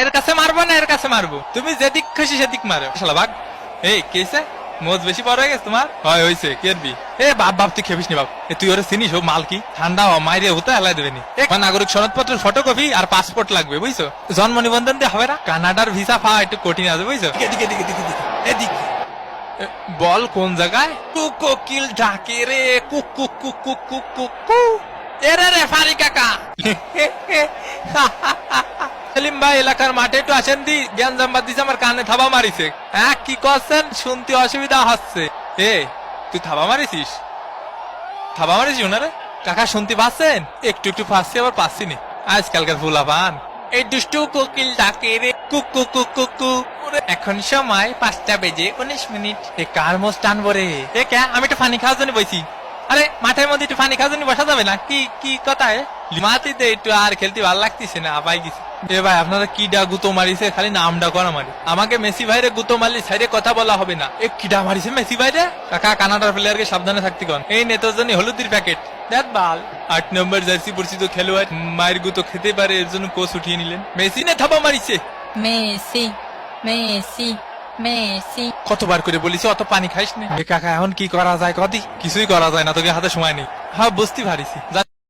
এর কাছে মারবো না এর কাছে মারবো, তুমি যেদিক খুশি সেদিক মারো শালা ভাগ। এই কেছে মোজ বেশি বড় হয়ে গেছে তোমার? হয় হয়েছে কেরবি। এ বাপ বাপ তুই খেপিস নি বাপ, তুই ওরা চিনিস ও মাল কি ঠান্ডা মাইরে হতে হেলাই দেবে নি। নাগরিক সনদপত্রের ফটোকপি আর পাসপোর্ট লাগবে বুঝছো, জন্ম নিবন্ধন দিয়ে হবে না। কানাডার ভিসা পাওয়া একটু কঠিন আছে বুঝছো। এদিকে বল কোন জায়গায়? কোকিল ডাকে রে cook cook cook cook cook cook cook. এরে রে ফারি কাকা। সেলিম ভাই এলাকার মাঠে একটু আসেন দি, জ্ঞান জাম্বাদ দিছে আমার কানে থাবা মারিছে। হ্যাঁ কি করছেন শুনতে অসুবিধা হচ্ছে। এ তুই থাবা মারিছিস? থাবা মারিস ওনারে? কাকা শুনতে পাচ্ছেন? একটু একটু পাচ্ছি আবার পাচ্ছি নি। আজকালকার ফুলা পান এই দুষ্টু কোকিল ডাকে রে cook cook cook cook cook. এখন সময় 5:19। এ কার মোষ টানবো রে? এ কে আমি একটু পানি খাওয়ার জন্য বইছি। আরে মাঠের মধ্যে একটু পানি খাওয়ার জন্য বসা যাবে না? কি কি কথা মাটিতে একটু আর খেলতে ভালো লাগতেছে না, আবাই গেছে। এ ভাই আপনারা কি ডা গুতো মারিছে, খালি নামডা করা মারি। আমাকে মেসি ভাইরে গুতো মারলি সাইডে কথা বলা হবে না। এ কিডা মারিছে মেসি ভাইরে? কাকা কানাডার প্লেয়ারকে সাবধানে থাকতে কন। এই নেতার জন্য হলুদের প্যাকেট দেখ বাল। 8 নম্বর জার্সি পরিচিত খেলোয়াড় মায়ের গুতো খেতে পারে, এর জন্য কোচ উঠিয়ে নিলেন। মেসি নে থাবা মারিছে। Messi Messi Messi. কতবার করে বলিস অত পানি খাইস না। কাকা এখন কি করা যায় কদি? কিছুই করা যায় না, তোকে হাতে সময় নেই। হ্যাঁ বুঝতে পারিছি।